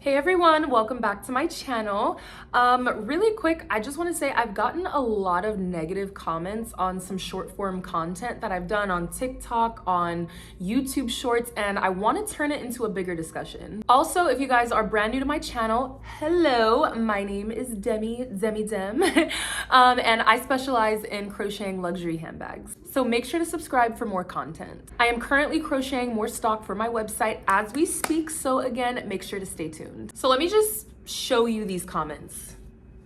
Hey everyone, welcome back to my channel. Really quick, I just want to say I've gotten a lot of negative comments on some short form content that I've done on TikTok, on YouTube Shorts, and I want to turn it into a bigger discussion. Also, if you guys are brand new to my channel, hello, my name is Demi Dem, and I specialize in crocheting luxury handbags. So make sure to subscribe for more content. I am currently crocheting more stock for my website as we speak, so again, make sure to stay tuned. So let me just show you these comments.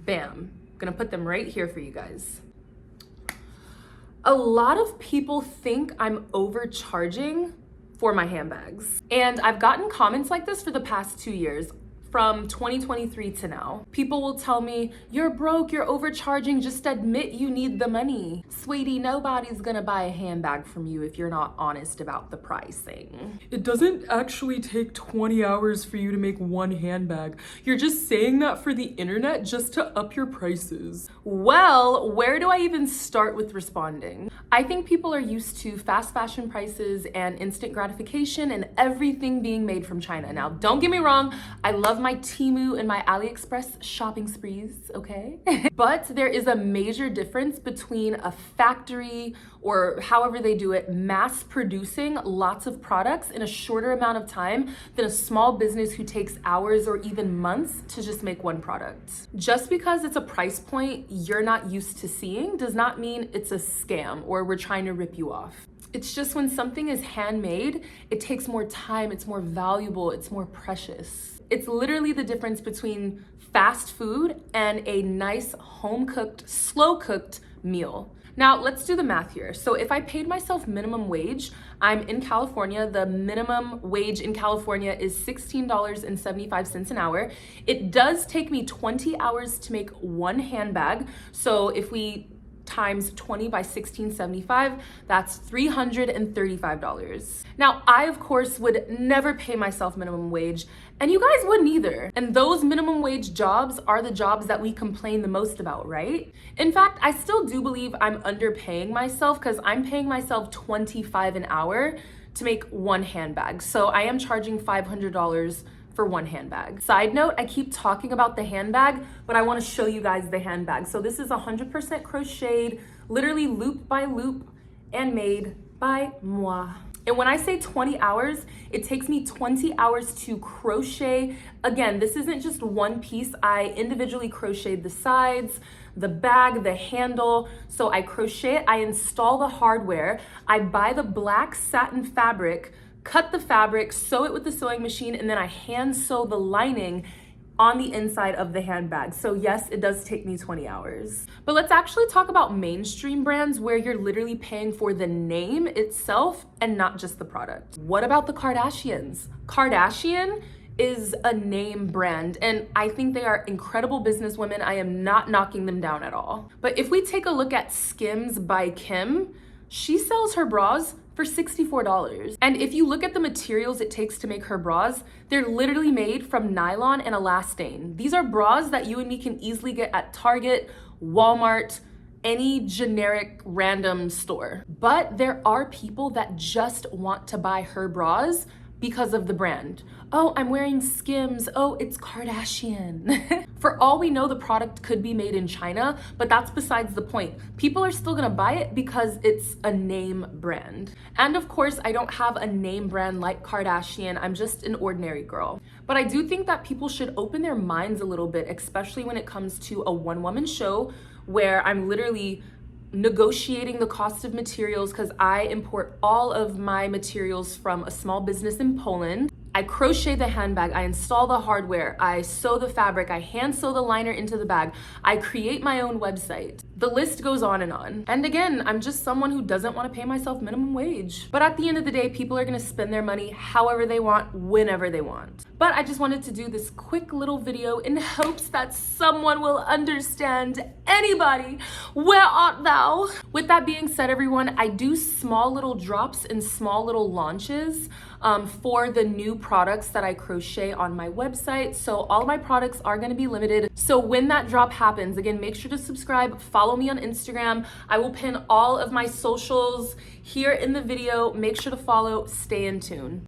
Bam. I'm gonna put them right here for you guys. A lot of people think I'm overcharging for my handbags. And I've gotten comments like this for the past 2 years. From 2023 to now. People will tell me, you're broke, you're overcharging, just admit you need the money. Sweetie, nobody's gonna buy a handbag from you if you're not honest about the pricing. It doesn't actually take 20 hours for you to make one handbag. You're just saying that for the internet just to up your prices. Well, where do I even start with responding? I think people are used to fast fashion prices and instant gratification and everything being made from China. Now, don't get me wrong, I love my Temu and my AliExpress shopping sprees, okay? But there is a major difference between a factory or however they do it, mass producing lots of products in a shorter amount of time than a small business who takes hours or even months to just make one product. Just because it's a price point you're not used to seeing does not mean it's a scam or we're trying to rip you off. It's just when something is handmade, it takes more time, it's more valuable, it's more precious. It's literally the difference between fast food and a nice home-cooked, slow-cooked meal. Now, let's do the math here. So if I paid myself minimum wage, I'm in California. The minimum wage in California is $16.75 an hour. It does take me 20 hours to make one handbag. So if we times 20 by 16.75, that's $335. Now, I, of course, would never pay myself minimum wage, and you guys wouldn't either. And those minimum wage jobs are the jobs that we complain the most about, right? In fact, I still do believe I'm underpaying myself because I'm paying myself $25 an hour to make one handbag. So I am charging $500 for one handbag. Side note, I keep talking about the handbag, but I want to show you guys the handbag. So this is 100% crocheted, literally loop by loop, and made by moi. And when I say 20 hours, it takes me 20 hours to crochet. Again, this isn't just one piece. I individually crocheted the sides, the bag, the handle. So I crochet it, I install the hardware, I buy the black satin fabric, cut the fabric, sew it with the sewing machine, and then I hand sew the lining on the inside of the handbag. So yes, it does take me 20 hours. But let's actually talk about mainstream brands where you're literally paying for the name itself and not just the product. What about the Kardashians? Kardashian is a name brand, and I think they are incredible businesswomen. I am not knocking them down at all. But if we take a look at Skims by Kim, she sells her bras for $64. And if you look at the materials it takes to make her bras, they're literally made from nylon and elastane. These are bras that you and me can easily get at Target, Walmart, any generic random store. But there are people that just want to buy her bras because of the brand. Oh, I'm wearing Skims. Oh, it's Kardashian. For all we know, the product could be made in China, but that's besides the point. People are still gonna buy it because it's a name brand. And of course, I don't have a name brand like Kardashian. I'm just an ordinary girl. But I do think that people should open their minds a little bit, especially when it comes to a one-woman show where I'm literally negotiating the cost of materials because I import all of my materials from a small business in Poland. I crochet the handbag, I install the hardware, I sew the fabric, I hand sew the liner into the bag, I create my own website. The list goes on and on. And again, I'm just someone who doesn't want to pay myself minimum wage. But at the end of the day, people are gonna spend their money however they want, whenever they want. But I just wanted to do this quick little video in hopes that someone will understand. Anybody, where art thou? With that being said, everyone, I do small little drops and small little launches for the new products that I crochet on my website. So all my products are gonna be limited. So when that drop happens, again, make sure to subscribe, follow me on Instagram. I will pin all of my socials here in the video. Make sure to follow, stay in tune.